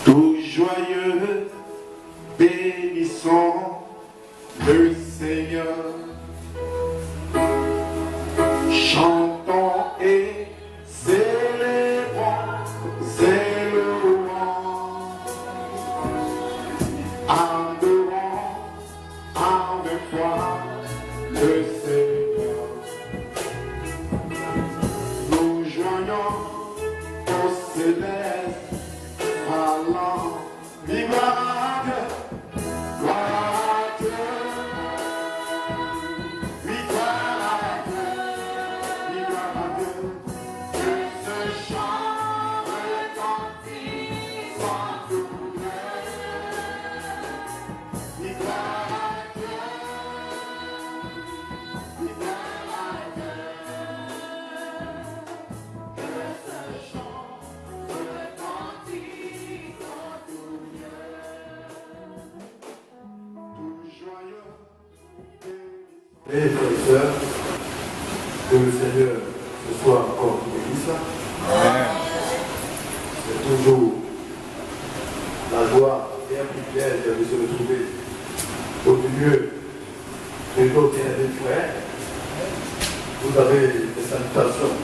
Tout joyeux, bénissons le Seigneur. Chantons et célébrons ses louanges. Adorons avec foi le Seigneur. Nous joignons au céleste, allant, vive à Dieu, gloire à Dieu, victoire à Dieu, victoire à Dieu. Que ce chant retentisse en tout lieu. Victoire à Dieu, victoire à Dieu. Que ce chant retentisse en tout lieu. Tout joyeux. Et frères et sœurs, que le Seigneur ce soit encore nous bénisse. C'est toujours la joie et un privilège de se retrouver au milieu de nos bien-aimés frères. Vous avez des salutations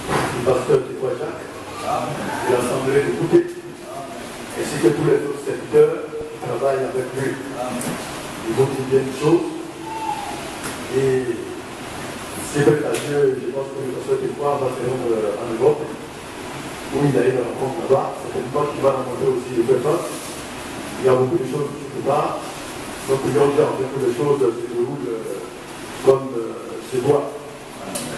du pasteur Théophile Jacques, de l'Assemblée de Bouquet, ainsi que tous les autres serviteurs qui travaillent avec lui. Ils vont dire bien des choses. Et c'est vrai que je pense que le pasteur Théophile va se rendre en Europe, où il a eu une rencontre là-bas. C'est une fois qu'il va rencontrer aussi les personnes. Il y a beaucoup de choses qui se passent. Donc il y a beaucoup de choses qui se déroulent comme se doit.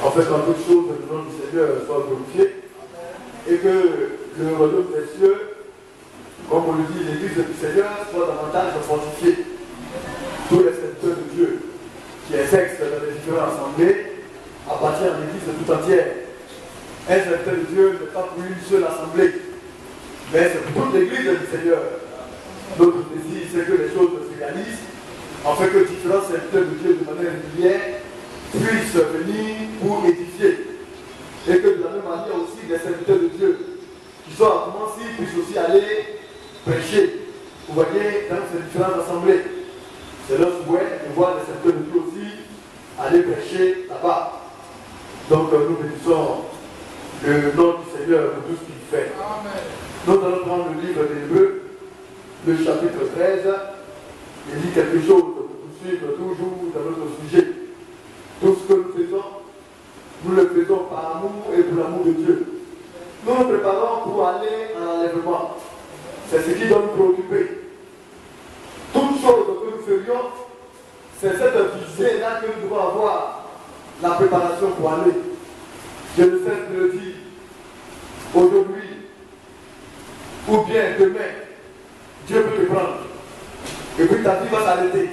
En fait, dans toute chose, le nom du Seigneur soit glorifié. Et que le royaume des cieux, comme on le dit, l'église du Seigneur soit davantage fortifiée. Tous les serviteurs de Dieu qui exercent dans les différentes assemblées appartiennent à l'église tout entière. Un serviteur de Dieu n'est pas pour une seule assemblée, mais c'est pour toute l'église du Seigneur. Notre désir, c'est que les choses se réalisent, afin que différents serviteurs de Dieu de manière régulière puissent venir pour édifier. Et que de la même manière aussi, les serviteurs de Dieu qui sont à commencer puissent aussi aller prêcher. Vous voyez, dans ces différentes assemblées, c'est leur souhait de voir les serviteurs de Dieu aussi aller prêcher là-bas. Donc nous bénissons le nom du Seigneur pour tout ce qu'il fait. Amen. Nous allons prendre le livre d'Hébreux, le chapitre 13, il dit quelque chose pour poursuivre toujours dans notre sujet. Tout ce que nous faisons, nous le faisons par amour et pour l'amour de Dieu. Nous nous préparons pour aller à l'enlèvement. C'est ce qui doit nous préoccuper. Toute chose que nous ferions, c'est cette visée-là que nous devons avoir, la préparation pour aller. Je ne cesse de le dire, aujourd'hui, ou bien demain, Dieu peut te prendre. Et puis ta vie va s'arrêter.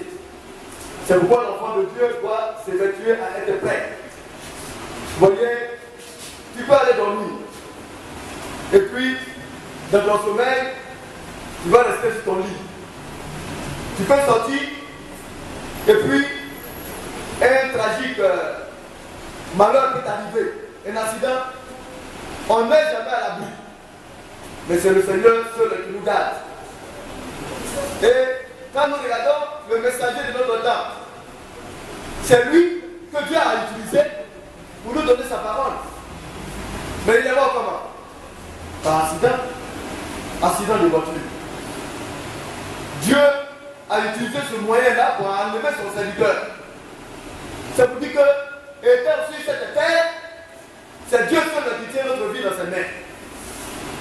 C'est pourquoi l'enfant de Dieu doit s'évertuer à être prêt. Vous voyez, tu peux aller dormir. Et puis, dans ton sommeil, tu vas rester sur ton lit. Tu peux sortir, et puis, un tragique malheur peut t'arriver. Un accident, on n'est jamais à l'abri. Mais c'est le Seigneur seul qui nous garde. Et quand nous regardons le messager de notre temps, c'est lui que Dieu a utilisé pour nous donner sa parole. Mais il est mort comment? Par accident. Accident de voiture. Dieu a utilisé ce moyen-là pour enlever son serviteur. C'est pour dire que, étant sur cette terre, c'est Dieu seul qui tient notre vie dans ses mains.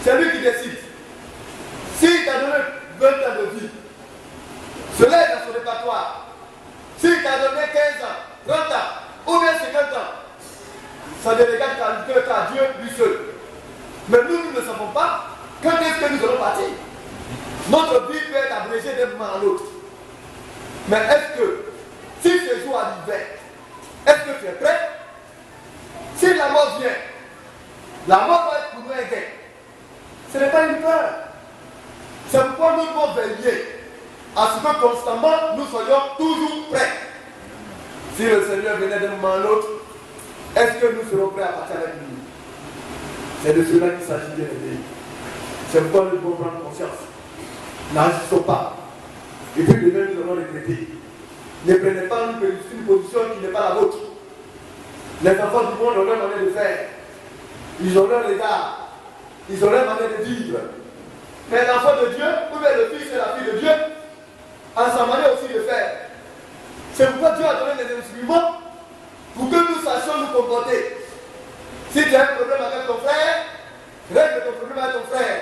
C'est lui qui décide. S'il t'a donné 20 ans de vie, cela est dans son répertoire. S'il t'a donné 15 ans, 30 ans, ou bien 50 ans, ça ne regarde qu'à Dieu lui seul. Mais nous ne savons pas quand est-ce que nous allons partir. Notre vie peut être abrégée d'un moment à l'autre. Mais est-ce que, si ce jour arrivait, est-ce que tu es prêt? Si la mort vient, la mort va être pour nous un gain. Ce n'est pas une peur. C'est pourquoi nous devons veiller à ce que constamment nous soyons toujours prêts. Si le Seigneur venait d'un moment à l'autre, est-ce que nous serons prêts à partir avec lui? C'est de cela qu'il s'agit, bien aimé. C'est pourquoi nous devons prendre conscience. N'agissons pas. Et puis demain, nous allons regretter. Ne prenez pas une position qui n'est pas la vôtre. Les enfants du monde ont leur manière de faire. Ils ont leur regard. Ils ont leur manière de vivre. Mais l'enfant de Dieu, ou bien le fils et la fille de Dieu, a sa manière aussi de faire. C'est pourquoi Dieu a donné des instruments pour que nous sachions nous comporter. Si tu as un problème avec ton frère, règle ton problème avec ton frère.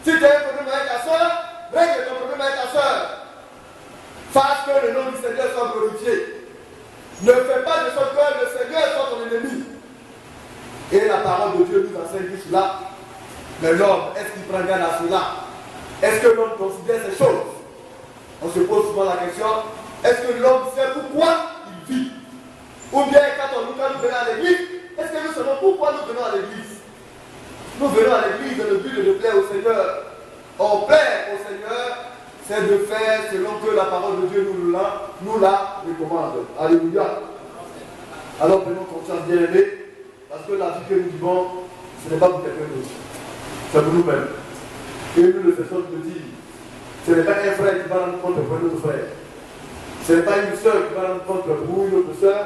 Si tu as un problème avec ta soeur, règle ton problème avec ta soeur. Fasse que le nom du Seigneur soit glorifié. Ne fais pas de sorte que le Seigneur soit ton ennemi. Et la parole de Dieu nous enseigne cela. Mais l'homme, est-ce qu'il prend garde à cela? Est-ce que l'homme considère ces choses? On se pose souvent la question, est-ce que l'homme sait pourquoi il vit? Ou bien quand nous venons à l'église, est-ce que nous savons pourquoi nous venons à l'église? Nous venons à l'église dans le but de plaire au Seigneur. On plaît au Seigneur, c'est de faire selon que la parole de Dieu nous la recommande. Alléluia. Alors prenons conscience, bien aimés, parce que la vie que nous vivons, ce n'est pas pour quelqu'un d'autre. C'est pour nous-mêmes. Et nous le faisons de dire. Ce n'est pas un frère qui va rendre compte pour un autre frère. Ce n'est pas une soeur qui va rendre compte pour une autre soeur.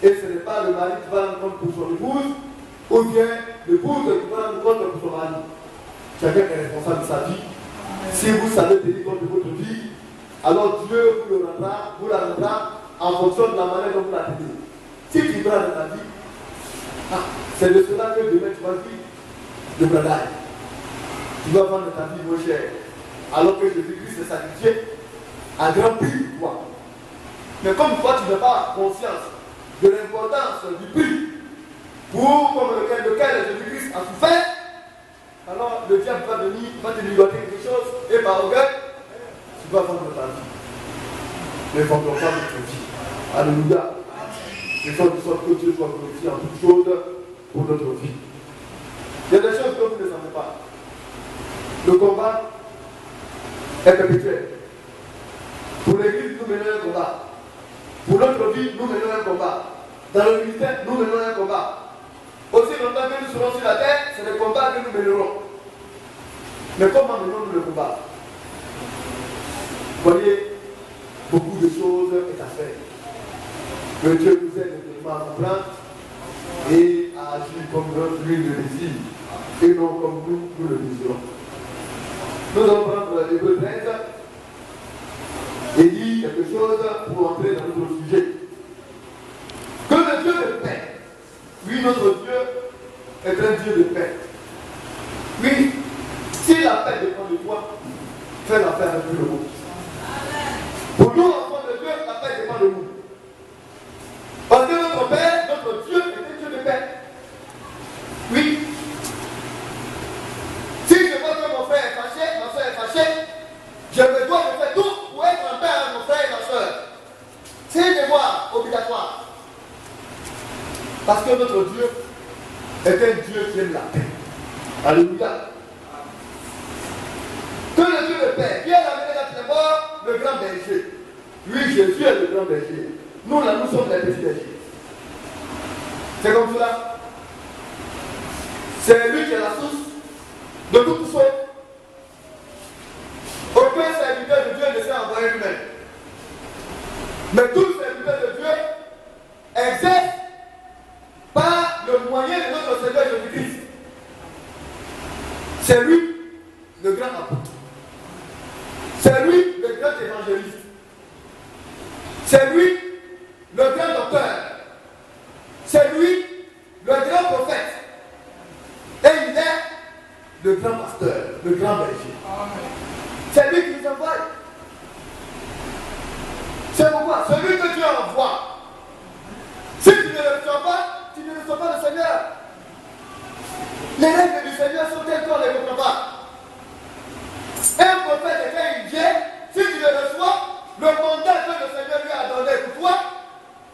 Et ce n'est pas le mari qui va rendre compte pour son épouse. Ou bien l'épouse qui va rendre compte pour son mari. Chacun est responsable de sa vie. Si vous savez tenir compte de votre vie, alors Dieu vous la rendra en fonction de la manière dont vous la tenez. Si tu prends dans ta vie, c'est de cela que demain tu vas vivre le bradage. Tu vas vendre ta vie moins chère. Alors que Jésus-Christ s'est sacrifié à grand prix pour toi. Mais comme toi, tu n'as pas conscience de l'importance du prix pour lequel Jésus-Christ a souffert, alors le diable va venir, va te ligoter quelque chose, et par orgueil, tu vas vendre ta vie. Ne vendons pas notre vie. Alléluia. Il faut de sorte que Dieu soit glorifié en toutes choses pour notre vie. Il y a des choses que vous ne savez pas. Le combat est perpétuel. Pour l'église, nous menons un combat. Pour notre vie, nous menons un combat. Dans le ministère, nous menons un combat. Aussi longtemps que nous serons sur la terre, c'est le combat que nous mènerons. Mais comment menons-nous le combat? Vous voyez, beaucoup de choses est à faire. Que Dieu nous aide à comprendre et à agir comme lui le désire, et non comme nous le désirons. Nous allons prendre l'Hébreu 13 et dire quelque chose pour entrer dans notre sujet. Que le Dieu de paix, oui, notre Dieu est un Dieu de paix. Oui, si la paix dépend de toi, fais la paix avec le monde. Pour nous, enfants de Dieu, la paix dépend de nous. Parce que notre Père, notre Dieu, est un Dieu de paix. Oui. Si je vois que mon frère est fâché, ma soeur est fâchée, je me dois de faire tout pour être en paix avec mon frère et ma soeur. C'est un devoir obligatoire. Parce que notre Dieu est un Dieu qui aime la paix. Alléluia. Que le Dieu de paix, qui a amené la ténèbre, le grand berger. Lui, Jésus est le grand berger. Nous, là, nous sommes les petits bergers. C'est comme cela. C'est lui qui est la source de toute chose. Aucun serviteur de Dieu ne s'est envoyé lui-même. Mais tout serviteur de Dieu exerce par le moyen de notre Seigneur Jésus-Christ. C'est lui le grand apôtre. C'est lui le grand évangéliste. C'est lui le grand docteur. C'est lui le grand prophète. Et il est le grand pasteur, le grand berger. C'est lui qui nous envoie. C'est pourquoi celui que Dieu envoie, si tu ne le reçois pas, tu ne reçois pas le Seigneur. Les règles du Seigneur sont telles qu'on ne les comprend pas. Un prophète est quand il vient, si tu le reçois, le mandat que le Seigneur lui a donné pour toi,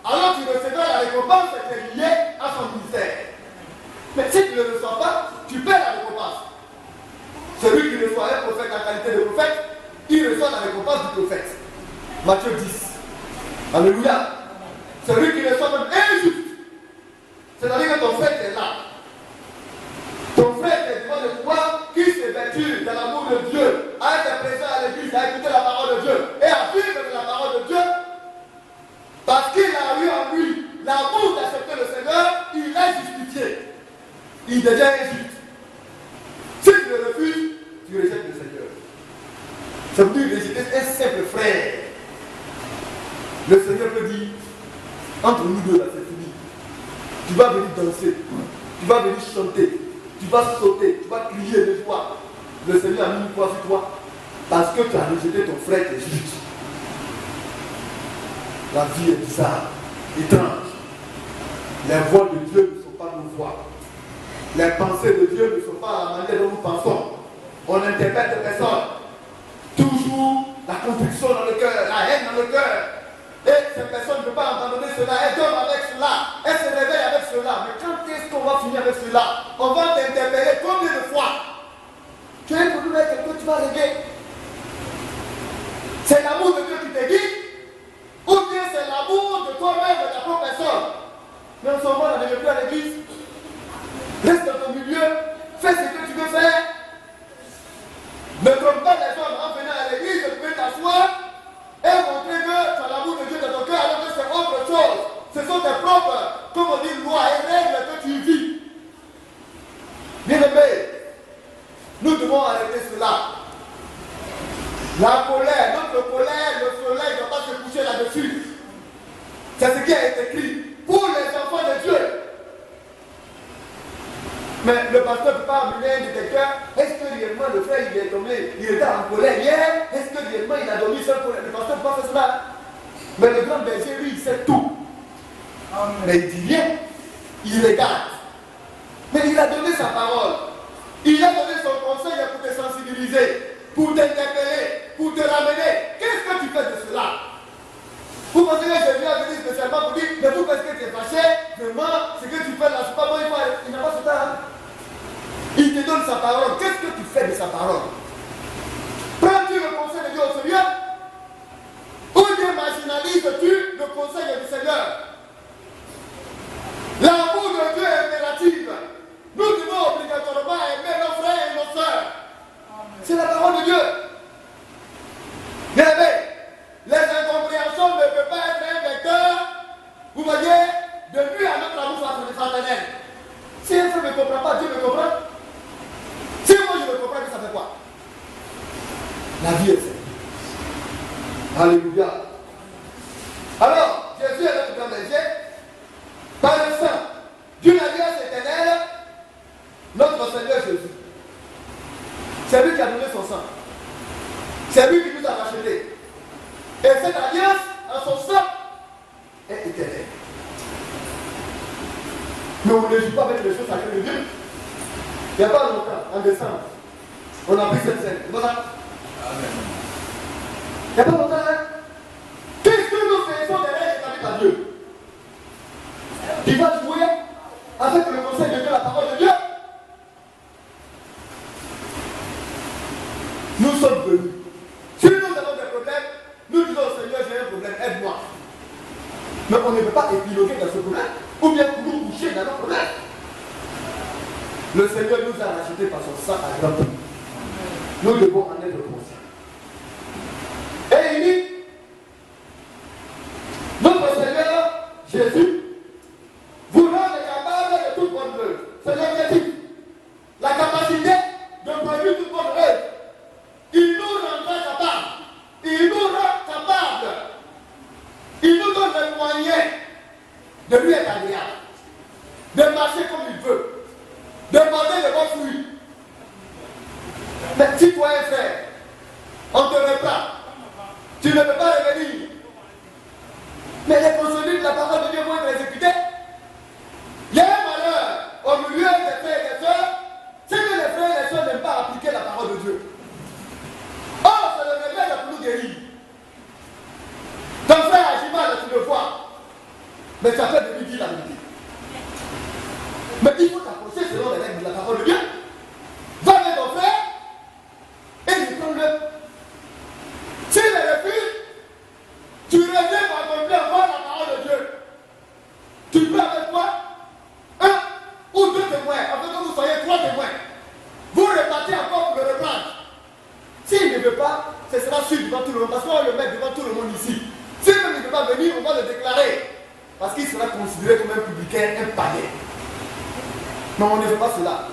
alors tu recevras la récompense qui est liée à son ministère. Mais si tu ne le reçois pas, tu perds la récompense. Celui qui reçoit un prophète en qualité de prophète, il reçoit la récompense du prophète. Matthieu 10. Alléluia. Celui qui reçoit même injuste, c'est-à-dire que ton frère est là. Ton frère est devant le pouvoir qui se vêtit mature dans l'amour de Dieu, à être présent à l'église, à écouter la parole de Dieu et à vivre de la parole de Dieu, parce qu'il a eu en lui l'amour d'accepter le Seigneur, il est justifié. Il devient juste. Si tu le refuses, tu rejettes le Seigneur. C'est pour dire rejeter un simple frère. Le Seigneur peut dire, entre nous deux là, c'est fini. Tu vas venir danser, tu vas venir chanter, tu vas sauter, tu vas crier de joie. Le Seigneur a mis une croix sur toi parce que tu as rejeté ton frère qui est juste. La vie est bizarre, étrange. Les voix de Dieu ne sont pas nos voix. Les pensées de Dieu ne sont pas la manière dont nous pensons. On interprète les personnes. Toujours la conviction dans le cœur, la haine dans le cœur. Et ces personnes ne peuvent pas abandonner cela. Elles dorment avec cela. Elles se réveillent avec cela. Mais quand est-ce qu'on va finir avec cela? On va t'interpeller combien de fois? Tu es pour nous avec quelqu'un, tu vas régler. C'est l'amour de Dieu qui te guide, ou bien c'est l'amour de toi-même, de ta propre personne. Mais en ce moment, on n'est plus à l'église. Reste dans ton milieu, fais ce que tu veux faire. Ne trompe pas les hommes en venant à l'église, tu peux t'asseoir et montrer que tu as l'amour de Dieu dans ton cœur, alors que c'est autre chose. Ce sont tes propres, comme on dit, lois et règles que tu vis. Bien aimé, nous devons arrêter cela. La colère, notre colère, le soleil ne doit pas se coucher là-dessus. C'est ce qui a été écrit pour les enfants de Dieu. Mais le pasteur ne peut pas amener de quelqu'un. Est-ce que réellement le frère il est tombé, il était en colère hier? Est-ce que réellement il a dormi sans colère? Le pasteur ne peut pas faire cela. Mais le grand berger, lui, il sait tout. Mais il dit rien. Il regarde. Mais il a donné sa parole. Il a donné son conseil pour te sensibiliser, pour t'interpeller, pour te ramener. Qu'est-ce que tu fais de cela? Vous pensez que Jésus a venu spécialement pour dire, mais vous parce que tu es fâché, vraiment, ce que tu fais là, c'est pas bon, il n'a pas ce temps. Il te donne sa parole. Qu'est-ce que tu fais de sa parole? Prends-tu le conseil de Dieu au Seigneur? Ou bien marginalises-tu le conseil du Seigneur? L'amour de Dieu est impératif. Nous devons obligatoirement aimer nos frères et nos sœurs. C'est la parole de Dieu. Bien aimé, les incompréhensions ne peuvent pas être un vecteur, vous voyez, de nuire à notre amour fraternel. Si un frère ne comprend pas, Dieu me comprend. Si moi je ne comprends pas, ça fait quoi? La vie est simple. Alléluia. Alors, Jésus est notre grand berger. Par le sang d'une alliance éternelle, notre Seigneur Jésus. C'est lui qui a donné son sang. C'est lui qui nous a rachetés. Et cette alliance, en son sang, est éternelle. Mais on ne joue pas avec les choses sacrées de Dieu. Il n'y a pas longtemps, en décembre, on a pris cette scène. C'est pas ça? Il n'y a pas longtemps, hein? Qu'est-ce que nous faisons derrière établi par Dieu? Tu vas jouer avec le conseil de Dieu, la parole de Dieu. Nous sommes venus. Si nous avons des problèmes, nous disons au Seigneur, j'ai un problème, aide-moi. Mais on ne peut pas épiloguer dans ce problème, ou bien nous coucher dans nos problèmes. Le Seigneur nous a rachetés par son sang à grand prix. Nous devons en être conscients. Et il dit, notre Seigneur Jésus vous rend capable de toute bonne œuvre. C'est l'objectif. La capacité de produire toute bonne œuvre. Il nous rendra capable. Il nous rend capable. Il nous donne les moyens de lui être agréable. De marcher comme il veut. De porter de bons fruits. Mais si toi es frère, on te reprend. Tu ne peux pas revenir. Mais les procédures de la parole de Dieu vont être exécutées. Il y a un malheur au milieu des frères et des sœurs, c'est que les frères et les sœurs n'aiment pas appliquer la parole de Dieu. Or, c'est le remède pour nous guérir. Ton frère agit mal, tu le vois. Mais tu as fait de lui dire la vérité. Mais il faut t'approcher selon les règles de la parole de Dieu. Va avec ton frère et reprends-le. S'il le refuse, tu reviens pour accomplir encore la parole de Dieu. Tu peux avec toi un ou deux témoins, afin que vous soyez trois témoins. Vous repartez encore pour le reprendre. sûr devant tout le monde, parce qu'on va le mettre devant tout le monde ici. Si même il ne peut pas venir, on va le déclarer. Parce qu'il sera considéré comme un publicain, un païen. Non, on ne fait pas cela.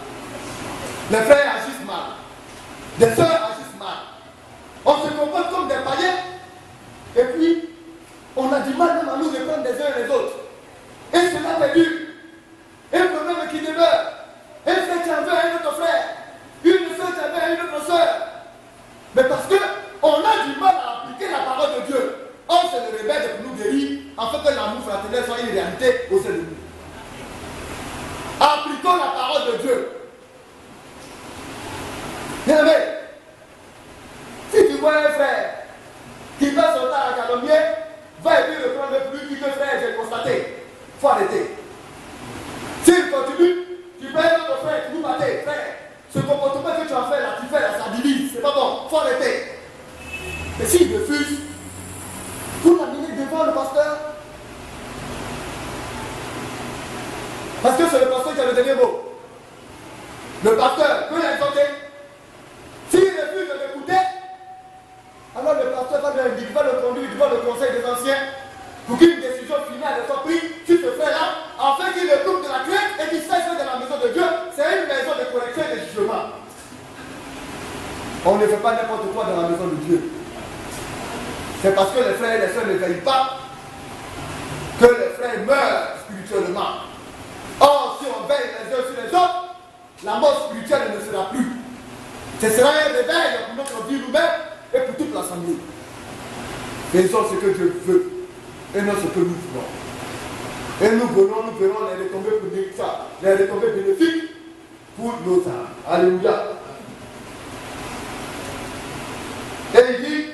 Les frères agissent mal. Des sœurs agissent mal. On se comporte comme des païens. Et puis, on a du mal même à nous reprendre les uns et les autres. Et cela perdure. Un problème qui demeure. Un frère qui en veut à un autre frère. Une sœur qui en veut à une autre sœur. Mais parce qu'on a du mal à appliquer la parole de Dieu. On se le rebelle pour nous guérir, afin que l'amour fraternel soit une réalité au sein de nous. Appliquons la parole de Dieu. Bien aimé, si tu vois un frère qui passe son temps à calomnier, va et puis reprendre plus vite que frère, j'ai constaté. Il faut arrêter. S'il continue, tu peux être notre frère, tu nous battez, frère. Ce comportement que tu as fait là, tu fais là, ça divise, c'est pas bon, il faut arrêter. Et s'il refuse, vous l'amenez devant le pasteur. Parce que c'est le pasteur qui a le dernier mot. Le pasteur peut l'exhorter. S'il refuse de l'écouter, alors le pasteur va le conduire devant le conseil des anciens pour qu'une décision finale soit prise sur ce frère-là, afin qu'il le coupe de la crainte et qu'il sache que dans la maison de Dieu, c'est une maison de correction et de jugement. On ne fait pas n'importe quoi dans la maison de Dieu. C'est parce que les frères et les sœurs ne veillent pas que les frères meurent spirituellement. Or, si on veille les uns sur les autres, la mort spirituelle ne sera plus. Ce sera un réveil pour notre vie nous-mêmes et pour toute l'assemblée. Faisons ce que Dieu veut et non ce que nous voulons. Et nous verrons les retombées bénéfiques pour nos âmes. Alléluia. Et il dit,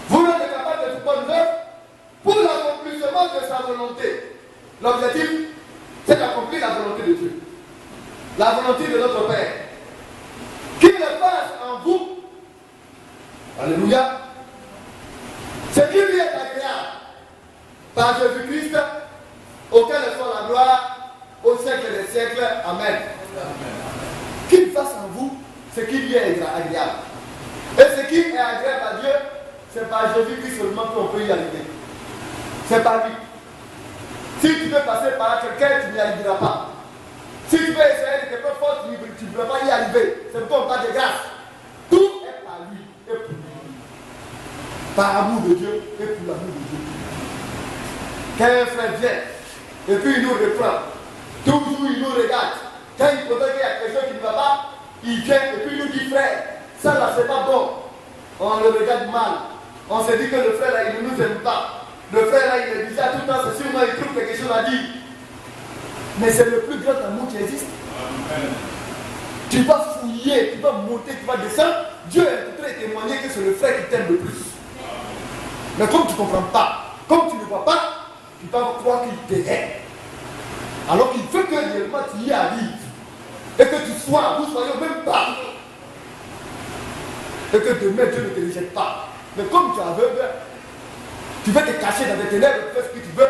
vous n'êtes capable de tout bonne œuvre pour l'accomplissement de sa volonté. L'objectif, c'est d'accomplir la volonté de Dieu. La volonté de notre Père. Qu'il le fasse en vous. Alléluia. Ce qui lui est agréable. Par Jésus-Christ, auquel soit la gloire au siècle des siècles. Amen. Qu'il fasse en vous ce qui lui est agréable. Et ce qui est agréable à Dieu, c'est par Jésus-Christ seulement qu'on peut y arriver. C'est par lui. Si tu veux passer par quelqu'un, tu n'y arriveras pas. Si tu veux essayer de te faire forte, tu ne peux pas y arriver. C'est pour pas de grâce. Tout est par lui et pour lui. Par amour de Dieu et pour l'amour de Dieu. Quand un frère vient et puis il nous reprend, toujours il nous regarde. Quand il faudrait qu'il y a quelque chose qui ne va pas, il vient et puis il nous dit frère, ça là c'est pas bon. On le regarde mal. On se dit que le frère là il ne nous aime pas. Le frère là il est déjà tout le temps, c'est sûrement il trouve quelque chose à dire. Mais c'est le plus grand amour qui existe. Amen. Tu vas fouiller, tu vas monter, tu vas descendre. Dieu est en train de témoigner que c'est le frère qui t'aime le plus. Mais comme tu ne comprends pas, comme tu ne vois pas, tu vas croire qu'il t'aime. Alors qu'il veut que réellement tu y arrives. Et que tu sois, vous soyez au même pas. Et que demain Dieu ne te rejette pas. Mais comme tu es aveugle, tu veux te cacher dans les ténèbres, tu fais ce que tu veux.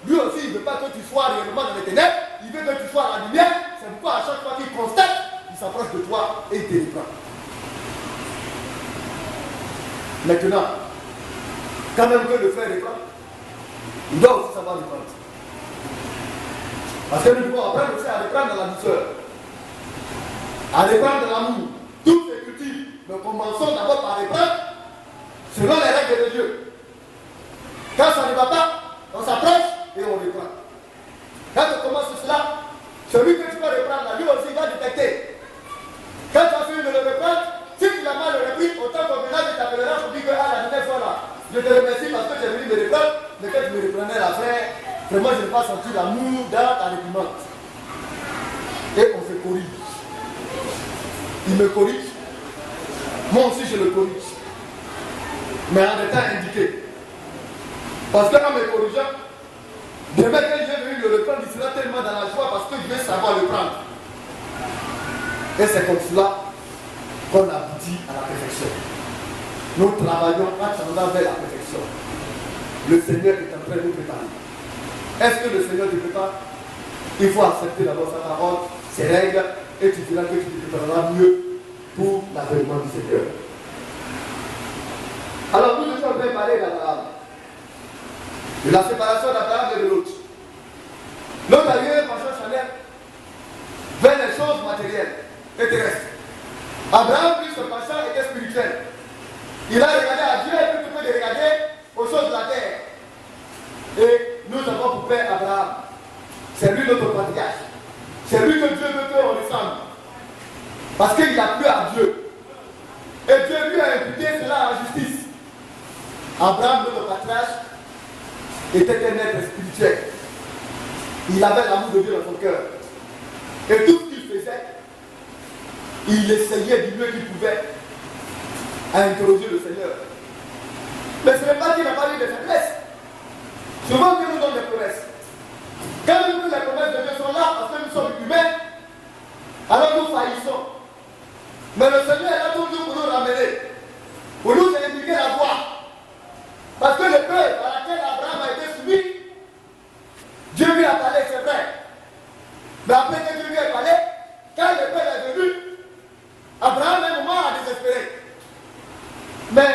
Lui aussi, il ne veut pas que tu sois réellement dans les ténèbres, il veut que tu sois à la lumière. C'est pourquoi à chaque fois qu'il constate, il s'approche de toi et il te reprend. Maintenant, quand même que le frère reprend, il doit aussi savoir reprendre. Parce que nous devons apprendre aussi à reprendre dans la douceur, à reprendre dans l'amour. Toutes les cultures, nous commençons d'abord par reprendre selon les règles de Dieu. Quand ça ne va pas, on s'approche et on reprend. Quand on commence cela, celui que tu vas reprendre là, lui aussi va détecter. Quand tu as fini de le reprendre, si tu l'as mal repris, autant qu'on viendra, tu t'appelleras pour dire que la dernière fois là, je te remercie parce que tu es venu me reprendre, mais quand tu me reprenais la frère, vraiment je n'ai pas senti l'amour dans ta réprimande. Et on se corrige. Il me corrige. Moi aussi je le corrige. Mais en des temps indiqués. Parce qu'en me corrigeant, demain quand j'ai venu le reprendre, il sera tellement dans la joie parce que je vais savoir le prendre. Et c'est comme cela qu'on aboutit à la perfection. Nous travaillons en tendant vers la perfection. Le Seigneur est en train de nous préparer. Est-ce que le Seigneur te prépare? Il faut accepter d'abord sa parole, ses règles, et tu verras que tu te prépareras mieux pour l'avènement du Seigneur. Alors nous étions en train de parler d'Abraham. De la séparation d'Abraham et de l'autre. L'autre a eu un penchant charnel vers les choses matérielles et terrestres. Abraham, lui, son penchant était spirituel. Il a regardé à Dieu plutôt que de regarder aux choses de la terre. Et nous avons pour père Abraham. C'est lui notre patriarche. C'est lui que Dieu veut qu'on ressemble. Parce qu'il a plu à Dieu. Et Dieu lui a imputé cela en justice. Abraham, notre patriarche, était un être spirituel. Il avait l'amour de Dieu dans son cœur. Et tout ce qu'il faisait, il essayait du mieux qu'il pouvait à interroger le Seigneur. Mais ce n'est pas qu'il n'a pas eu de faiblesse. Souvent Dieu nous donne des promesses. Quand nous, les promesses de Dieu sont là, parce que nous sommes humains, alors nous faillissons. Mais le Seigneur est là toujours pour nous ramener, pour nous indiquer la voie. Parce que le peuple à laquelle Abraham a été soumis, Dieu lui a parlé, c'est vrai. Mais après que Dieu lui a parlé, quand le peuple est venu, Abraham à un moment a désespéré. Mais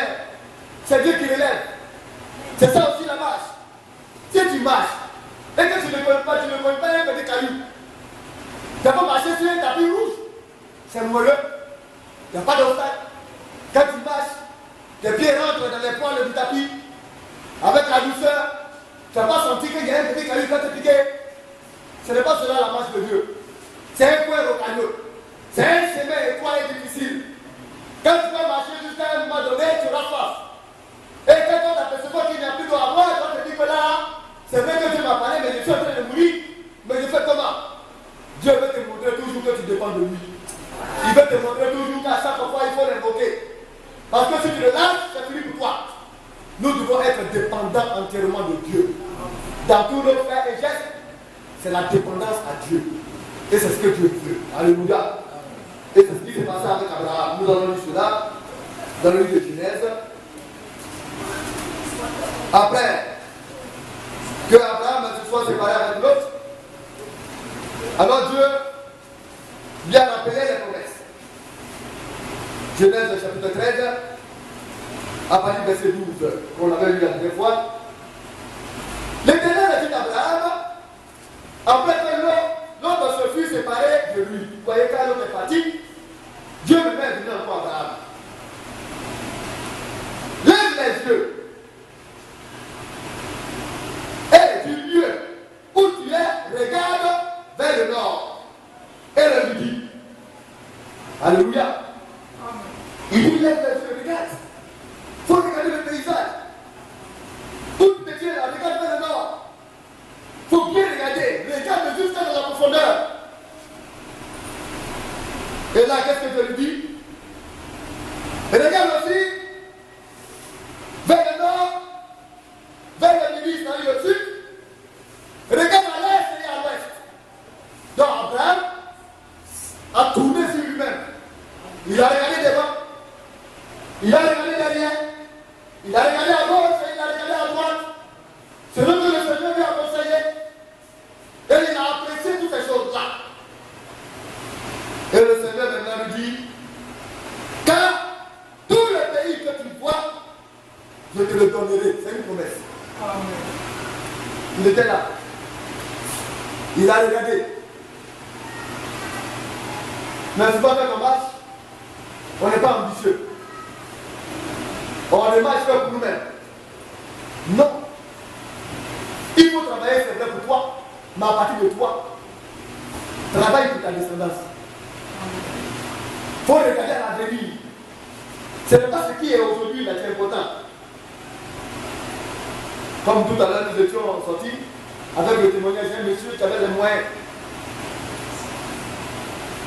c'est Dieu qui relève. C'est ça aussi la marche. Si tu marches et que tu ne connais pas un petit caillou, tu vas marcher sur un tapis rouge. C'est moelleux. Il n'y a pas d'obstacle. Quand tu marches, tes pieds rentrent dans les poils du tapis. Avec la douceur, tu ne vas pas sentir qu'il y a un petit caillou qui va te piquer. Ce n'est pas cela la marche de Dieu. C'est un point rocailleux. C'est un chemin étroit et difficile. Quand tu vas marcher jusqu'à un moment donné, tu auras soif. Et quand on t'aperçoit qu'il n'y a plus d'eau à boire, on te dit que là, c'est vrai que Dieu m'a parlé, mais je suis en train de mourir. Mais je fais comment? Dieu veut te montrer toujours que tu dépends de lui. Il veut te montrer toujours qu'à chaque fois, il faut l'invoquer. Parce que si tu le lâches, c'est fini pour toi. Nous devons être dépendants entièrement de Dieu. Dans tous nos faits et gestes, c'est la dépendance à Dieu. Et c'est ce que Dieu veut. Alléluia. Et c'est ce qui s'est passé avec Abraham. Nous allons lire cela dans le livre de Genèse. Après que Abraham se soit séparé avec l'autre, alors Dieu lui a rappelé les promesses. Genèse chapitre 13, à partir du verset 12, qu'on avait lu la dernière fois. L'Éternel a dit à Abraham, après que l'homme se fut séparé de lui, vous voyez quand l'homme est parti, Dieu me met venir encore Abraham. Lève les yeux. Et du lieu où tu es, regarde vers le nord. Et le lui dit. Alléluia. Il dit lève les yeux, regarde. Il faut regarder le paysage. Où tu es là, regarde vers le nord. Il faut bien regarder. Regarde jusqu'à dans la profondeur. Et là, qu'est-ce que je lui dis? Et regarde aussi vers le nord, vers le midi, c'est-à-dire le sud. Regarde à l'est et à l'ouest. Donc Abraham a tourné sur lui-même. Il a regardé devant. Il a regardé derrière. Il a regardé à gauche et il a regardé à droite. C'est là que le Seigneur lui a conseillé. Et il a apprécié toutes ces choses-là. Et le Seigneur maintenant lui dit, car tout le pays que tu vois, je te le donnerai. C'est une promesse. Il était là. Il a regardé. Mais souvent quand on marche, on n'est pas ambitieux. On ne marche pas pour nous-mêmes. Non. Il faut travailler, c'est vrai pour toi, mais à partir de toi, travaille pour ta descendance. Il faut regarder à l'avenir. Ce n'est pas ce qui est aujourd'hui, mais c'est important. Comme tout à l'heure, nous étions sortis avec le témoignage d'un monsieur qui avait les moyens.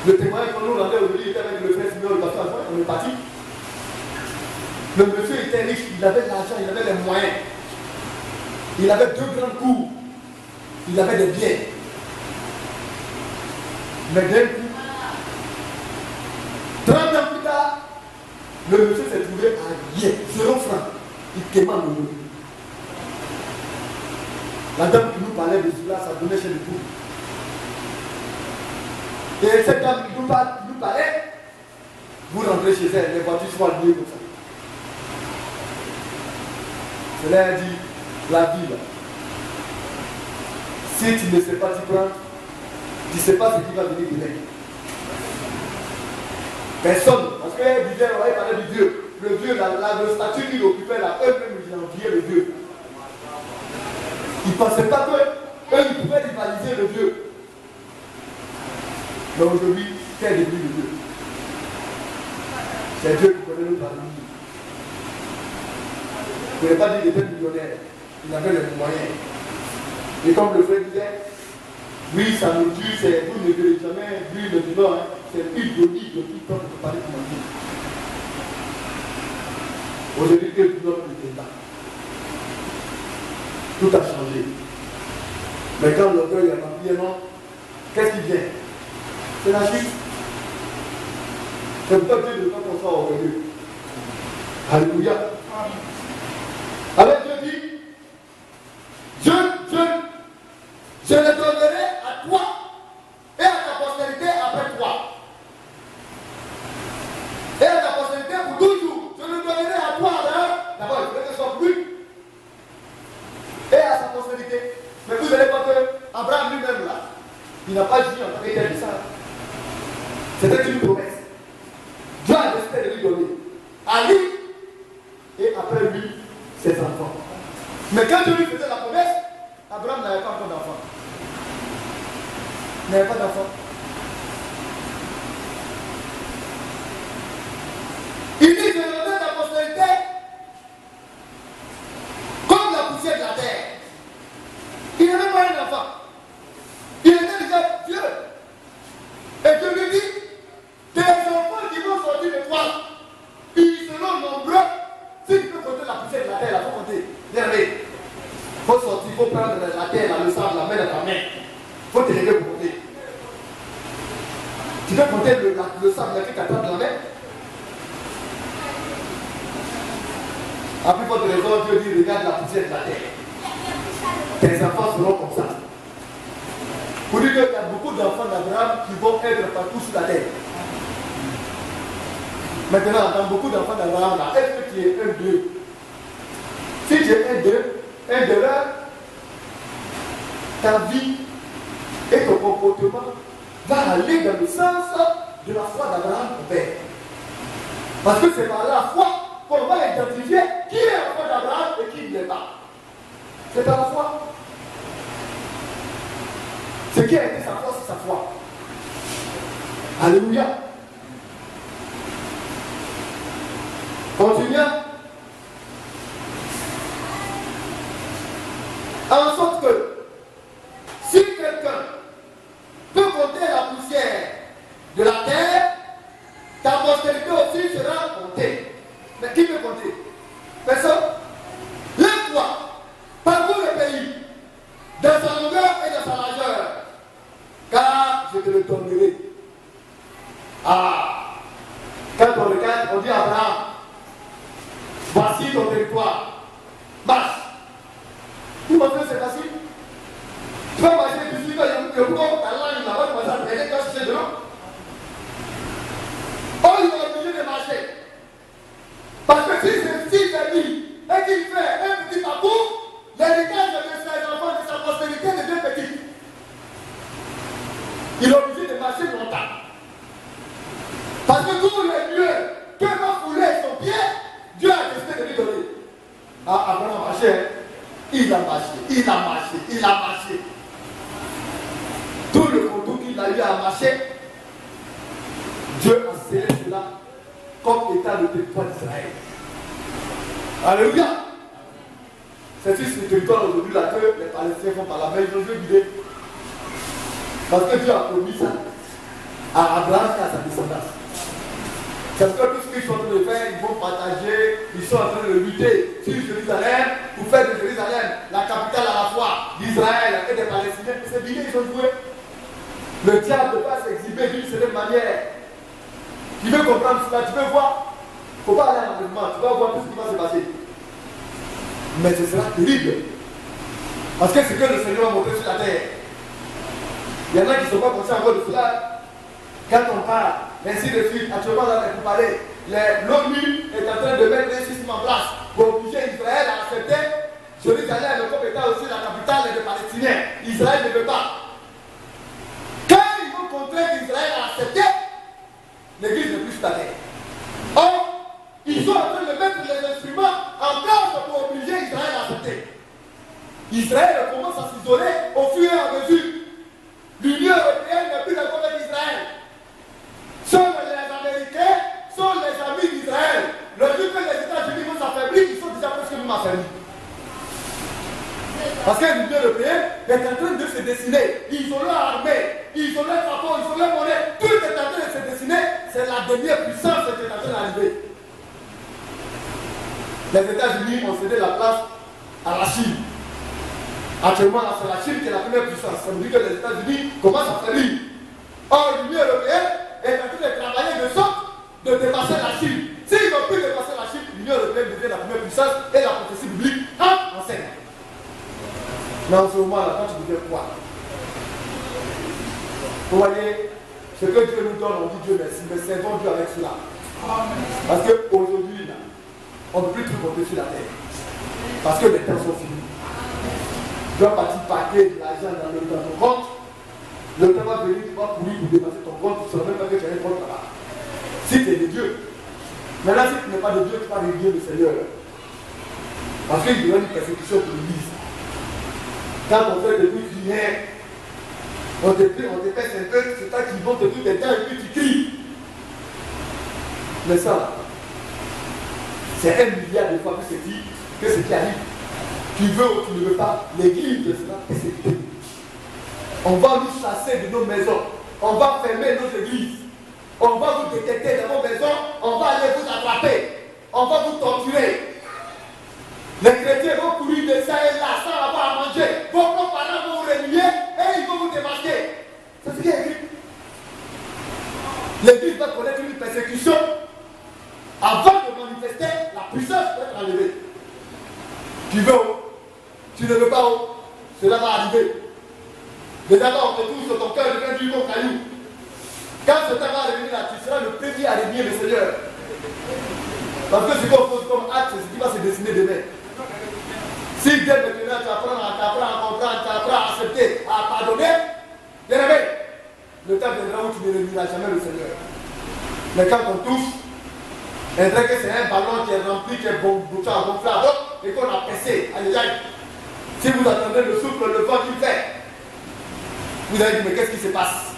Le témoignage qu'on nous rendait aujourd'hui était avec le frère Simeon, le pasteur Alphonse, on est parti. Le monsieur était riche, il avait de l'argent, il avait les moyens. Il avait 2 grandes cours. Il avait des biens. Mais d'un coup, 30 ans plus tard, le monsieur s'est trouvé à rien, 0 francs. Il quémait le monde. La dame qui nous parlait de cela, ça donnait chez le coup. Et cette dame qui nous parlait, vous rentrez chez elle, les voitures sont alignées comme ça. Cela a dit, la vie là. Si tu ne sais pas t'y prendre, tu ne sais pas ce qui va venir demain. Personne, parce que les disait, on va parler du Dieu. Le Dieu, le statut qu'il occupait là, eux-mêmes, ils enviaient le Dieu. Ils ne pensaient pas qu'eux, ils pouvaient rivaliser le Dieu. Mais aujourd'hui, quel est devenu le Dieu? C'est Dieu qui connaît notre avenir. Je ne vais pas dire qu'il était millionnaire. Il avait les moyens. Et comme le frère disait, oui, ça nous tue, vous ne verrez jamais vu le non, hein, c'est idolique de tout temps de parler comme Dieu. Aujourd'hui, que tout l'homme est là. Tout a changé. Mais quand l'orgueil est rempli, non, qu'est-ce qui vient? C'est la chute. C'est pourquoi Dieu ne veut pas qu'on soit orgueilleux. Alléluia. Alors Dieu dit, je le donnerai à toi et à ta postérité après toi. Et à ta postérité pour toujours. Je le donnerai à toi, d'abord, il faut que ce soit plus. Et à sa postérité. Mais vous n'allez pas que Abraham lui-même là, il n'a pas dit en tant qu'état de ça. C'était une promesse. Dieu a décidé de lui donner. À lui et après lui, ses enfants. Mais quand Dieu lui faisait la promesse, Abraham n'avait pas encore d'enfant. Il n'avait pas d'enfant. Il dit, je donnerai ta postérité comme la poussière de la terre. Il n'avait pas un enfant. Il était déjà vieux. Et Dieu lui dit, tes enfants qui vont sortir de toi, ils seront nombreux. Si tu peux compter la poussière de la terre, il faut compter. Regardez. Il faut sortir, il faut prendre la terre, le sable, la main dans ta main. Il faut te lever pour compter. Tu peux compter le sable, il y a qui t'attrape la main. À plus forte raison, Dieu dit, regarde la poussière de la terre. Tes enfants seront comme ça. Pour dire qu'il y a beaucoup d'enfants d'Abraham qui vont être partout sur la terre. Maintenant, dans beaucoup d'enfants d'Abraham, est-ce que tu es un d'eux? Si tu es un de leurs, ta vie et ton comportement va aller dans le sens de la foi d'Abraham ton père. Parce que c'est par la foi qu'on va identifier qui est l'enfant d'Abraham et qui ne l'est pas. C'est par la foi. Ce qui a été sa foi, c'est sa foi. Alléluia. Continuons. En sorte que si quelqu'un peut compter la poussière de la terre, ta postérité aussi sera comptée. Mais qui peut compter? Personne. Lève-toi, parcours le pays, dans sa longueur et dans sa largeur, car je te le donnerai. Ah, quand on regarde, on dit à Abraham, voici ton territoire, marche. Vous pensez que c'est facile? Tu vas marcher dessus, quand il y a un corps, ta langue là-bas, tu vas s'arrêter quand tu sais de l'eau. Oh, il va obligé de marcher. Parce que si c'est dit et qu'il fait un petit parcours, l'héritage de ses enfants, de sa postérité devient petit. Il est obligé de marcher longtemps. Parce que tout le lieu que va fouler son pied, Dieu a décidé de lui donner. Ah, Abraham a marché, hein? Il a marché, il a marché, il a marché. Tout le contour qu'il a eu à marcher, Dieu a scellé cela comme état le territoire d'Israël. Alléluia. C'est sur ce territoire aujourd'hui là que les Palestiniens font par la main, ils ont guidé. Parce que Dieu a promis ça à Abraham et à sa descendance. Parce que tout ce qu'ils sont en train de faire, ils vont partager, ils sont en train de lutter sur Jérusalem pour faire de Jérusalem la capitale à la fois d'Israël et des Palestiniens. C'est bien, ils ont joué. Le diable va s'exhiber d'une certaine manière. Tu veux comprendre cela, tu veux voir. Il ne faut pas aller en enlèvement, tu vas voir tout ce qui va se passer. Mais ce sera terrible. Parce que c'est que le Seigneur a montré sur la terre. Il y en a qui ne sont pas conscients encore de cela. Quand on parle, ainsi de suite, actuellement dans les parler, l'ONU est en train de mettre un système en place pour obliger Israël à accepter Israël ne veut pas. Quand ils vont contraindre Israël à accepter, l'église ne plus sur la terre. Or, ils sont en train de mettre les instruments en place pour obliger Israël à accepter. Israël commence à s'isoler au fur et à mesure. L'Union européenne n'est plus d'accord avec Israël. Seuls les Américains sont les amis d'Israël. Le jour que les États-Unis vont s'affaiblir, ils sont déjà presque même affaiblis. Parce que l'Union européenne est en train de se dessiner. Ils ont leur armée, ils ont leur drapeau, ils ont leur monnaie. Tout est en train de se dessiner. C'est la dernière puissance qui est en train d'arriver. Les États-Unis ont cédé la place à la Chine. Actuellement, c'est la Chine qui est la première puissance. Ça veut dire que les États-Unis commencent à faiblir. Or, l'Union européenne est en train de travailler de sorte de dépasser la Chine. S'ils n'ont plus dépasser la Chine, l'Union européenne devient la première puissance et la prophétie biblique entre en scène. Mais en ce moment-là, quand tu deviens quoi? Vous voyez, ce que Dieu nous donne, on dit Dieu merci, mais servons Dieu avec cela. Parce qu'aujourd'hui, on ne peut plus tout compter sur la terre. Parce que les temps sont finis. Tu dois partir paquer de l'argent dans ton compte. Le temps va venir, tu vas courir pour dépasser ton compte, tu ne sauras même pas que tu as un compte là-bas. Si tu es de Dieu. Maintenant, si tu n'es pas de Dieu, tu vas de Dieu le Seigneur. Parce qu'il y aura une persécution pour l'Église. Quand on fait des trucs rien, on te pèse un peu, c'est toi qui vont te dire des temps et puis tu cries. Mais ça, c'est 1 milliard de fois plus que ce qui arrive. Tu veux ou tu ne veux pas, l'église sera persécutée. On va nous chasser de nos maisons. On va fermer nos églises. On va vous détecter dans vos maisons. On va aller vous attraper. On va vous torturer. Les chrétiens vont courir de ça et là sans avoir à manger. Vos parents vont vous réunir et ils vont vous démasquer. C'est ce qui est écrit. L'église va connaître une persécution avant de manifester la puissance pour être enlevée. Tu veux où? Tu ne veux pas où? Cela va arriver. Mais d'abord, on te trouve sur ton cœur, devient du bon caillou. Quand ce temps va revenir là, tu seras le premier à régner le Seigneur. Parce que ce qu'on pose comme acte, c'est ce qui va se dessiner demain. Si dès maintenant tu apprends à comprendre, tu apprends à accepter, à pardonner, bien aimé, le temps viendra où tu ne réuniras jamais le Seigneur. Mais quand on touche, on dirait que c'est un ballon qui est rempli, qui est gonflable, et qu'on a pressé. Aïe, aïe. Si vous attendez le souffle, le vent qu'il fait, vous allez dire, mais qu'est-ce qui se passe?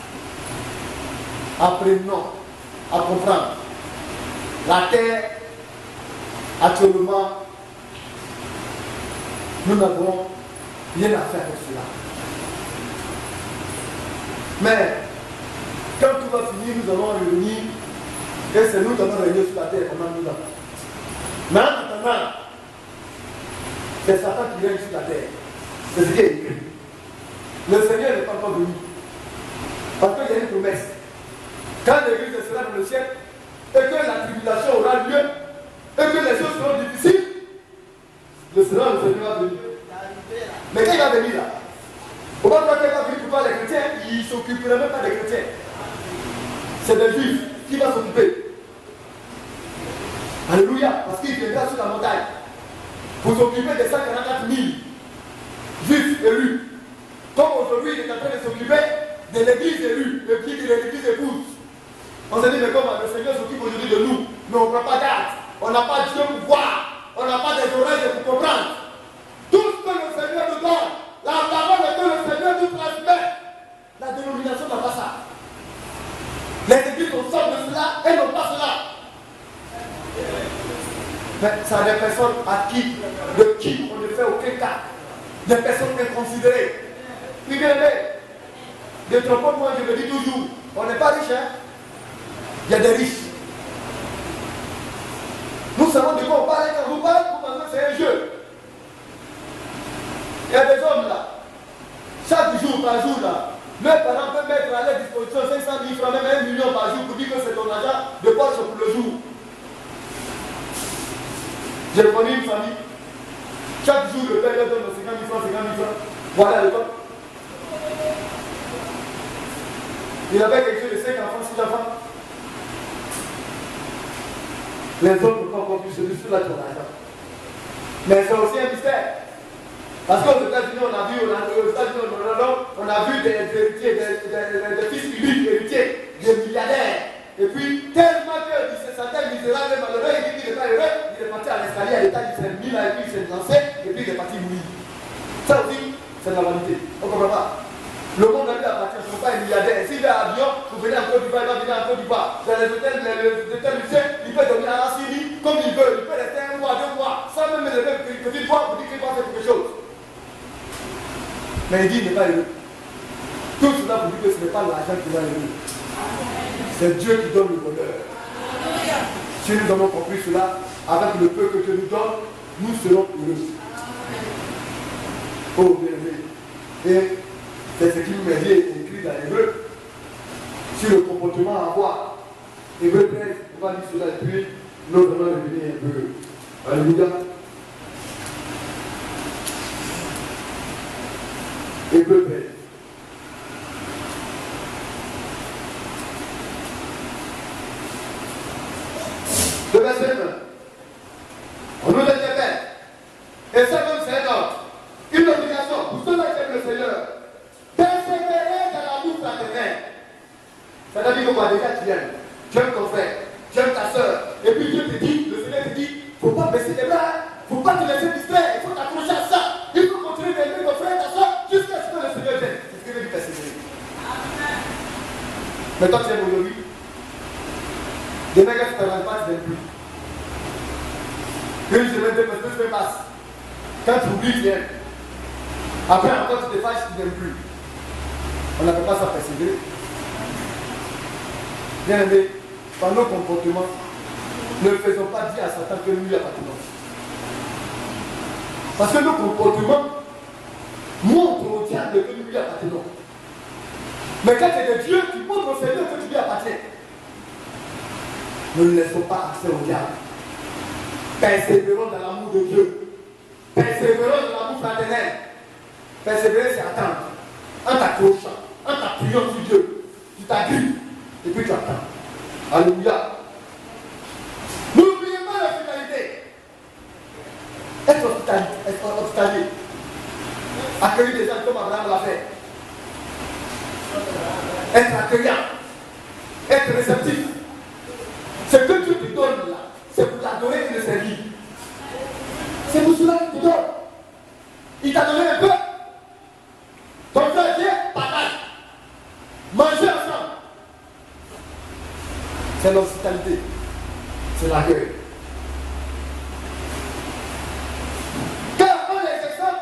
Apprenons à comprendre. La terre, actuellement, nous n'avons rien à faire avec cela. Mais, quand tout va finir, nous allons revenir, et c'est nous qui allons régner sur la terre pendant 1000 ans. Mais en attendant, c'est Satan qui règne sur la terre. C'est ce qui est écrit. Le Seigneur n'est pas encore venu. Parce qu'il y a une promesse. Quand l'église sera dans le ciel, et que la tribulation aura lieu, et que les choses seront difficiles, le Seigneur va venir. Mais quand il va venir là, on va croire qu'il va venir pour les chrétiens, il ne s'occupera même pas des chrétiens. C'est des juifs qui vont s'occuper. Alléluia, parce qu'il viendra sur la montagne pour s'occuper des 144 000 juifs élus. Comme aujourd'hui, il est en train de s'occuper de l'église élue, de l'église épouse. On se dit, mais comment le Seigneur s'occupe aujourd'hui de nous? Mais on ne prend pas garde. On n'a pas Dieu pour voir. On n'a pas des oreilles pour comprendre. Tout ce que le Seigneur nous donne, la parole que le Seigneur nous transmet, la dénomination n'a pas ça. Les églises ont sorti de cela et n'ont pas cela. Mais ça des personnes de qui on ne fait aucun cas. Des personnes inconsidérées. Puis bien aimé, de trop peu, moi je me dis toujours, on n'est pas riche, hein? Il y a des riches. Nous savons de quoi on parle quand vous parlez, vous pensez que c'est un jeu. Il y a des hommes là, chaque jour par jour là, leurs parents peuvent mettre à leur disposition 500 000 francs, même 1 million par jour pour dire que c'est ton argent de poche pour le jour. J'ai connu une famille, chaque jour le père leur donne 50 000 francs, 50 000 francs. Voilà le temps. Il avait quelque chose de 5 enfants, 6 enfants. Les autres ne peuvent pas plus celui sur la ton argent. Mais c'est aussi un mystère. Parce qu'aux États-Unis, on a vu des héritiers, des fils uniques, héritiers, des milliardaires. Et puis, tellement qu'il se sentait misérable et malheureux, il dit qu'il n'est pas heureux, il est parti à l'escalier à l'état, il s'est mis là, et puis il s'est lancé, et puis il est parti mourir. Ça aussi, c'est la vanité. On ne comprend pas. Le monde à lui appartient, ce ne sont pas les milliardaires. S'il est à Lyon, vous venez en Côte d'Ivoire, il va venir en Côte d'Ivoire. Dans les hôtels lycéens, il peut dormir à la Syrie comme il veut. Il peut rester 1 mois, 2 mois, sans même lever une petite voix pour dire qu'il va faire quelque chose. Mais il dit qu'il n'est pas heureux. Tout cela pour dire que ce n'est pas l'argent qui va l'aider. C'est Dieu qui donne le bonheur. Si nous avons compris cela, avec le peu que Dieu nous donne, nous serons heureux. Oh, bien aimé. Et c'est ce qui nous est écrit dans l'Hébreu. Sur le comportement à avoir. Hébreu 13, on va dire cela et puis nous allons revenir un peu. Alléluia. Hébreu 13. Le verset 1. On nous interpelle. Et ça comme c'est un ordre. Une obligation pour ceux qui aiment le Seigneur. Persévérer dans l'amour fraternel. C'est-à-dire que moi déjà tu aimes. Tu aimes ton frère. Tu aimes ta soeur. Et puis Dieu te dit, le Seigneur te dit, il ne faut pas baisser les bras. Il ne faut pas te laisser distraire. Il faut t'accrocher à ça. Il faut continuer d'aimer ton frère et ta soeur jusqu'à ce que le Seigneur vienne. C'est ce que veut dire persévérer. Mais toi tu aimes aujourd'hui. Demain quand tu ne travailles pas, tu n'aimes plus. Une semaine, 2 semaines passent. Quand tu oublies, tu aimes. Après encore tu te fâches, tu n'aimes plus. On n'appelle pas ça persévérer. Bien aimé, par nos comportements, ne faisons pas dire à Satan que nous lui appartenons. Parce que nos comportements montrent au diable que nous lui appartenons. Mais quand c'est de Dieu, tu montres au Seigneur que tu lui appartiens. Ne laissons pas accès au diable. Persévérons dans l'amour de Dieu. Persévérons dans l'amour fraternel. Persévérer, c'est attendre. En t'accrochant, en t'appuyant sur Dieu, tu t'agrippes et puis tu attends. Alléluia. N'oubliez pas l'hospitalité. Être hospitalier. Accueillir des gens comme Abraham l'a fait. Être accueillant. Être réceptif. Ce que Dieu te donne là, c'est pour l'adorer et le servir. C'est pour cela qu'il te donne. Il t'a donné un peu. Ton frère vient, partage. Manger ensemble. C'est l'hospitalité. C'est l'accueil. Car en l'exerçant,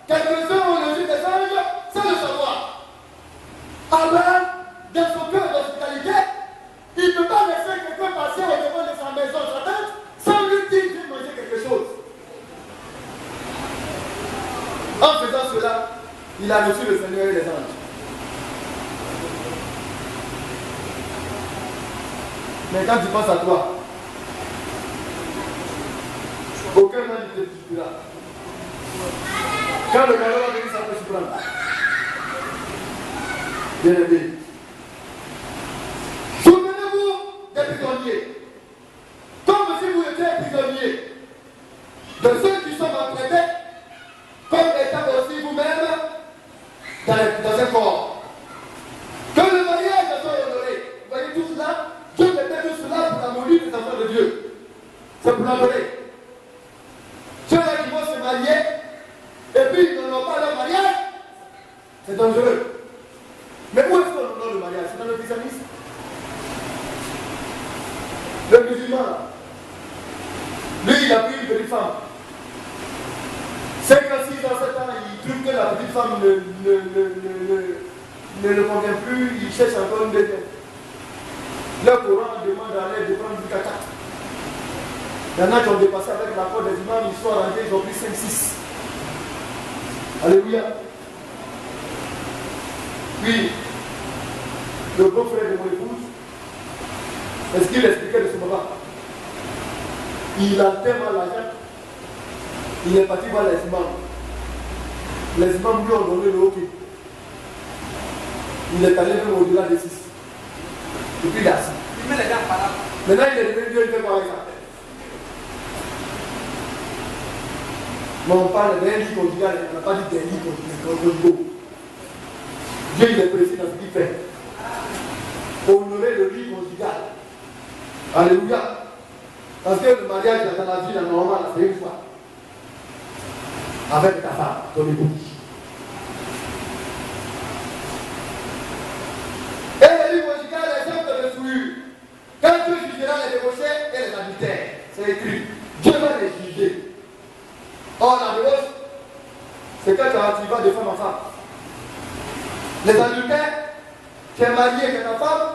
quelques-uns ont logé des anges sans le savoir. Abraham, dans son cœur d'hospitalité, il ne peut pas laisser quelqu'un passer au devant de sa maison, sa tente, sans lui dire qu'il manger quelque chose. En faisant cela, il a reçu le Seigneur et les anges. Mais quand tu penses à toi, aucun homme ne te suffira. Quand le galop va venir, ça peut se prendre. Bien aimé. Souvenez-vous des prisonniers. Comme si vous étiez prisonniers. De ceux qui sont entraînés, comme étant aussi vous-même dans un corps. Que le mariage soit honoré. Vous voyez tout cela? Dieu mettait tout cela pour l'amour des enfants de Dieu. C'est pour l'adorer. Ceux-là qui vont se marier, et puis ils n'ont pas leur mariage, c'est dangereux. Mais où est-ce qu'on honore le mariage? C'est dans le christianisme. Le musulman, lui, il a pris une petite femme. 56 ans, 7 ans, il trouve que la petite femme ne le convient plus, il cherche encore une deuxième. Le Coran demande à l'aide de prendre du caca. Il y en a qui ont dépassé avec l'accord des imams, ils sont arrangés, ils ont pris 5-6. Alléluia. Puis, le beau-frère de mon épouse, est-ce qu'il expliquait de ce moment? Il a tellement l'argent, il est parti voir les imams. Les imams lui ont donné le hockey. Il est allé même au-delà des 6. Et puis il est assis. Il met les gars par là. Maintenant il est devenu Dieu, il fait quoi avec ça? Mais on parle d'un lit conjugal, on n'a pas dit d'un lit conjugal. Dieu il est précis dans ce qu'il fait. Honorer le lit conjugal. Alléluia. Parce que le mariage dans la vie normale, c'est une fois. Avec ta femme, ton épouse. Et le lit conjugal est exemple de souillure. Quand Dieu jugera les débauchés et les adultères, c'est écrit. Dieu va les juger. Or, la débauche, c'est quand tu vas de femme en femme. Les adultères, tu es marié avec ta femme,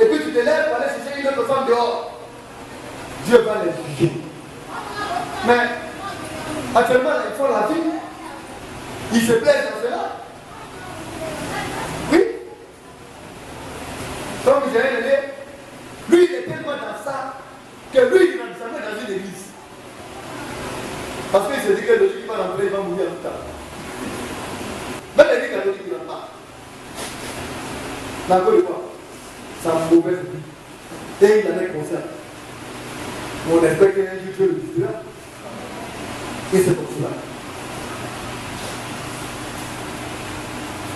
et puis tu te lèves pour aller chercher une autre femme dehors. Dieu va les juger. Mais, actuellement, ils font la vie. Ils se plaisent dans cela. Oui. Comme j'ai aidé, lui, il est tellement dans ça, que lui, il n'a jamais dans une église. Parce qu'il se dit que le jour qui va rentrer, il va mourir en tout temps. Même l'église catholique, il n'en pas. Mais encore une fois, c'est un mauvais but. Et il en est conscient. On espère qu'un jour Dieu le dira. Et c'est pour cela.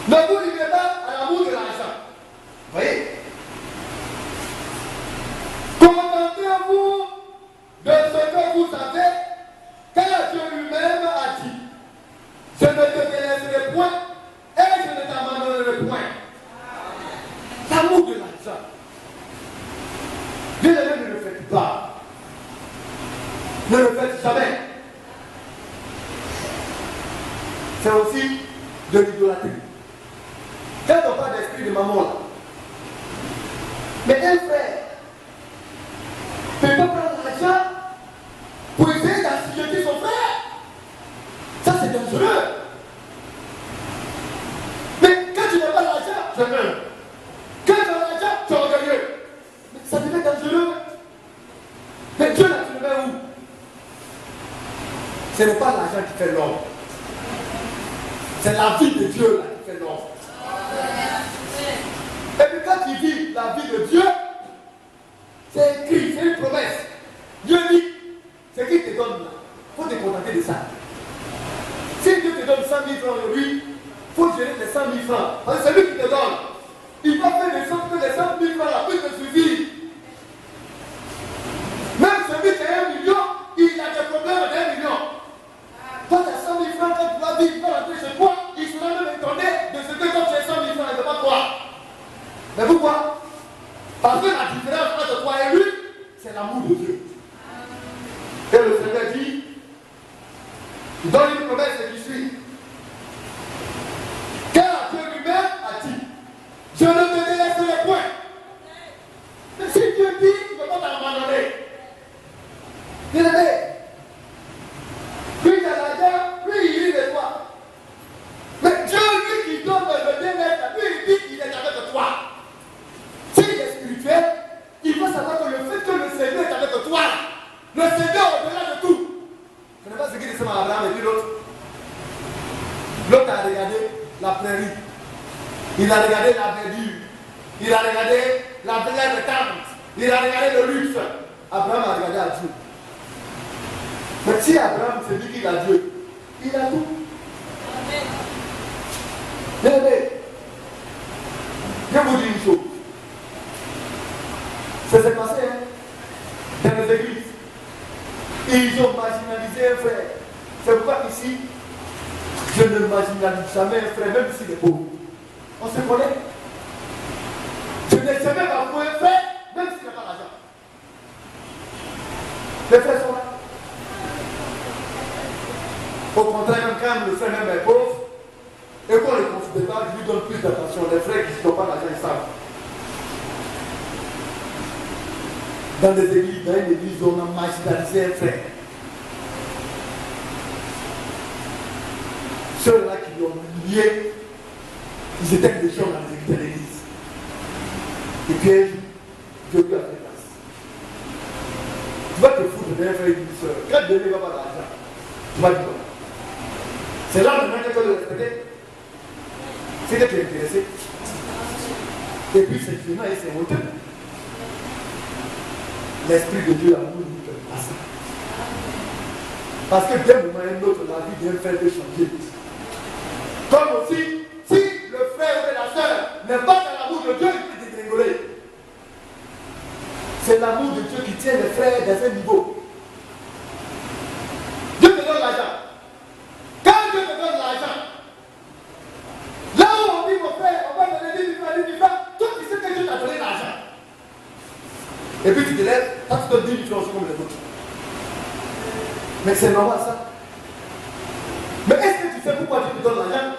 Ne vous livrez pas à l'amour de l'argent. Voyez? Contentez-vous de ce que vous avez, car Dieu lui-même a dit, je ne te délaisserai point et je ne t'abandonnerai point. L'amour de l'argent. Bien aimé, ne le faites pas. Ne le faites jamais. C'est aussi de l'idolâtrie. Quand on parle d'esprit de maman là, mais un frère ne peut pas prendre l'argent pour essayer d'assujetter son frère. Ça c'est dangereux. Mais quand tu n'as pas l'argent, tu meurs. Quand tu as l'argent, tu es orgueilleux. Mais ça devient dangereux. Mais Dieu là, tu le mets où? Ce n'est pas l'argent qui fait l'homme. C'est la vie de Dieu là qui fait l'homme. Et puis quand tu vis la vie de Dieu, c'est écrit, c'est une promesse. Dieu dit, ce qu'il te donne là, il faut te contenter de ça. Si Dieu te donne 100 000 francs aujourd'hui, il faut gérer les 100 000 francs. Parce que c'est lui qui te donne. Il va faire de sorte que les 100 000 francs là puissent te suffire. Même celui qui a 1 million, il a des problèmes d'1 million. Toi, tu as 100 000 francs, quand tu vas vivre, tu vas rentrer chez toi, il sera même étonné de ce que quand tu as 100 000 francs, il ne peut pas croire. Mais pourquoi? Parce que la différence entre toi et lui, c'est l'amour de Dieu. Et le Seigneur dit, il donne une promesse qui suit. Car Dieu lui-même a dit, je ne te délaisserai point. Mais si Dieu dit, il ne peut pas t'abandonner. Bien aimé, lui il a l'argent, lui il rit de toi. Mais Dieu, lui qui donne le bien-être, lui il dit qu'il est avec toi. S'il est spirituel, il faut savoir que le fait que le Seigneur est avec toi, le Seigneur au-delà de tout. Ce n'est pas ce qu'il dit à Abraham et puis l'autre. L'autre a regardé la prairie. Il a regardé la verdure. Il a regardé la belle tente. Il a regardé le luxe. Abraham a regardé à Dieu. Mais si Abraham se dit qu'il a Dieu, il a tout. Bien aimé, je vous dis une chose. Ça s'est passé dans les églises. Ils ont marginalisé un frère. C'est pourquoi ici, je ne marginalise jamais un frère, même s'il est pauvre. On se connaît. Je n'ai jamais pas pour un frère, même s'il n'a pas l'argent. Les frères sont là. Au contraire, même quand le frère même est pauvre, et qu'on le considère pas, je lui donne plus d'attention. Les frères qui n'ont pas l'argent, ils savent. Dans des églises, dans une église, on a marginalisé un frère. Ceux-là qui l'ont lié, ils étaient des gens dans l'église. Et puis, Dieu lui a fait place. Tu vas te foutre d'un frère et d'une soeur. Quand Dieu ne va pas d'argent, tu vas dire quoi? C'est là maintenant que tu dois le respecter. C'est que tu es intéressé. Et puis, c'est finalement et c'est hauteur. L'Esprit de Dieu a voulu faire ça. Parce que d'un moment à un autre, la vie d'un frère peut changer. Comme aussi, si le frère ou la soeur n'est pas dans l'amour de Dieu, il peut dégringoler. C'est l'amour de Dieu qui tient les frères dans un niveau. Dieu te donne l'argent. Quand Dieu te donne l'argent, là où on dit mon frère, on va donner 10 000 francs, toi tu sais que Dieu t'a donné l'argent. Et puis tu te lèves, quand tu donnes 10 000 francs, c'est comme les autres. Mais c'est normal ça. Mais est-ce que tu sais pourquoi Dieu te donne l'argent?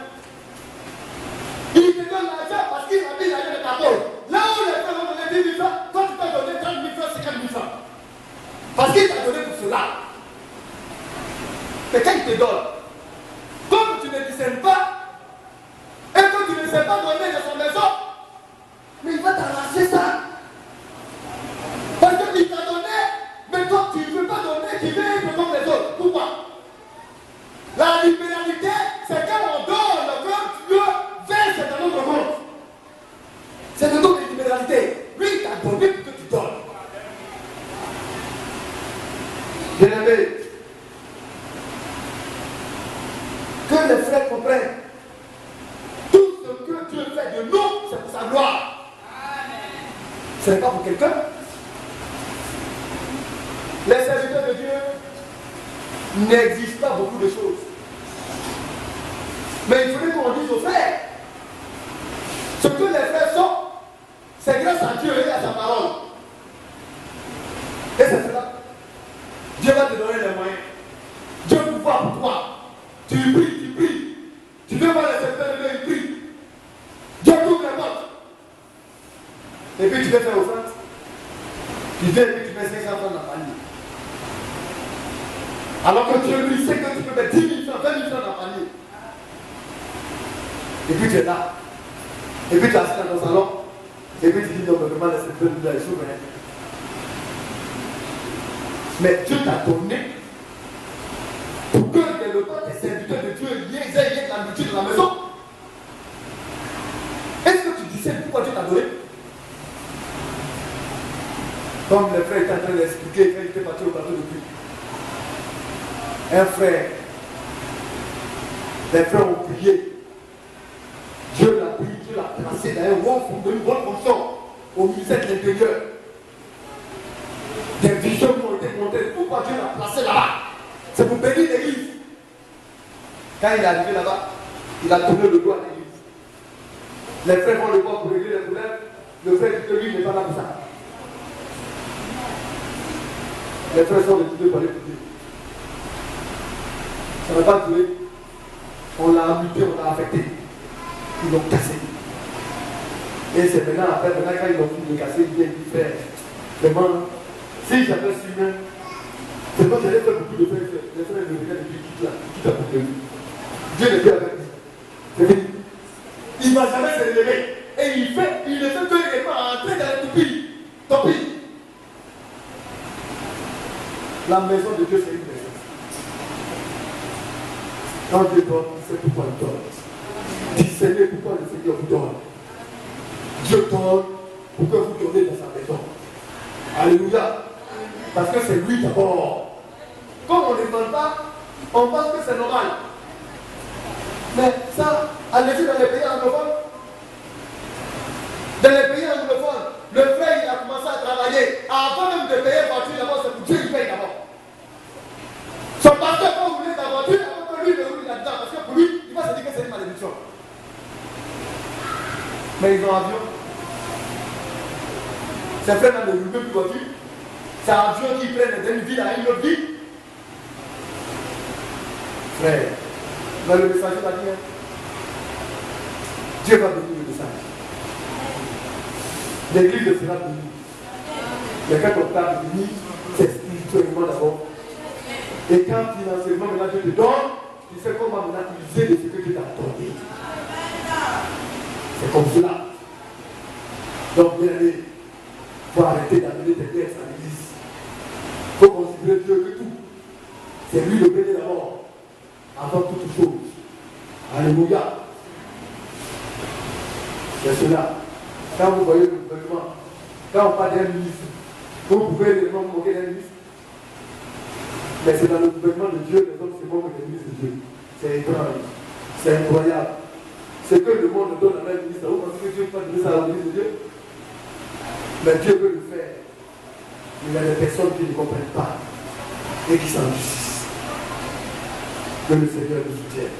Il te donne l'argent parce qu'il a mis l'argent de ta poche. Là où les frères vont donner 10 000 francs, toi tu t'as donné 30 000 francs, 50 000 francs. Parce qu'il t'a donné pour cela. Mais quand il te donne, comme tu ne discernes pas, et que tu ne sais pas donner de son maison, mais il va t'arracher ça. Parce qu'il t'a donné, mais toi tu ne veux pas donner, tu veux être comme les autres. Pourquoi? La libéralité, c'est quand on donne, quand Dieu verse dans notre compte. C'est de notre libéralité. Lui, il t'a donné pour que tu donnes. Bien-aimé, que les frères comprennent. Tout ce que Dieu fait de nous, c'est pour sa gloire. Ce n'est pas pour quelqu'un. Les serviteurs de Dieu n'exigent pas beaucoup de choses. Mais il faudrait qu'on dise aux frères, ce que les frères sont, c'est grâce à Dieu et à sa parole. Et c'est cela. Dieu va te donner les moyens. Dieu pouvoir pour toi. Tu pries, tu pries. Tu veux voir les serviteurs de Dieu, ils prient. Dieu t'ouvre les portes. Et puis tu veux faire offrande. Tu viens et puis tu mets 500 francs dans la panier. Alors que Dieu lui sait que tu peux mettre 10 000 francs, 20 000 francs dans la panier. Et puis tu es là. Et puis tu es assis dans ton salon. Et puis tu dis non, mais vraiment, les serviteurs de Dieu, ils sont bien. Mais Dieu t'a donné pour que le temps des serviteurs de Dieu aient la nourriture de la maison. Est-ce que tu disais pourquoi Dieu t'a donné? Comme le frère était en train d'expliquer quand il était parti au bateau de pluie. Un frère, les frères ont prié. Dieu l'a pris, Dieu l'a placé dans une bonne fonction au ministère de l'Intérieur. Des visions qui ont été montées. Pourquoi Dieu l'a placé là-bas? C'est pour bénir l'église. Quand il est arrivé là-bas, il a tourné le dos à l'église. Les frères vont le voir pour régler les problèmes. Le frère dit que lui n'est pas là pour ça. Les frères sont décidés pour aller pour Dieu. Ça ne va pas durer. On l'a amputé, on l'a affecté. Ils l'ont cassé. Et c'est maintenant, après, quand ils l'ont fini de casser, il dit frère, vraiment, si j'avais su même, c'est moi qui j'allais faire beaucoup de frères. Les frères me regardent depuis qui t'a porté. Dieu n'est plus avec lui. C'est fini. Il ne va jamais se relever. Et il ne fait que entrer dans la toupie. Tant pis. La maison de Dieu, c'est une maison. Quand Dieu donne, c'est pourquoi il donne. Discernez pourquoi le Seigneur vous donne. Dieu donne pour que vous donnez dans sa maison. Alléluia. Parce que c'est lui d'abord. Comme on ne demande pas, on pense que c'est normal. Mais ça, allez-y dans les pays anglophones. Dans les pays anglophones, le frère il a commencé à travailler. Avant même de payer la voiture d'abord, c'est pour Dieu qui paye d'abord. Son pasteur va rouler la voiture, avant que lui ne roule là-dedans. Parce que pour lui, il va se dire que c'est une malédiction. Mais ils ont un avion. Ces frères-là ne roulent plus de voiture. C'est un avion qui prennent d'une ville à une autre ville. Frère, mais le message va dire, Dieu va bénir le message. L'église sera bénie. Mais quand on parle de bénir, c'est spirituellement d'abord. Et quand financièrement, maintenant Dieu te donne, tu sais comment maintenant utiliser de ce que Dieu t'a donné. C'est comme cela. Donc, bien allé, il faut arrêter d'amener tes dettes à l'église. Il faut considérer Dieu que tout. C'est lui le béni d'abord, avant toute chose. Alléluia. C'est cela. Quand vous voyez le gouvernement, quand on parle d'un ministre, vous pouvez le nom moquer d'un ministre. Mais c'est dans le gouvernement de Dieu, les hommes se moquent des ministres de Dieu. C'est étrange. C'est incroyable. Ce que le monde donne à un ministre, vous pensez que Dieu peut donner ça à la ministre de Dieu? Mais Dieu veut le faire. Il y a des personnes qui ne comprennent pas et qui s'en justice. Que le Seigneur nous soutienne.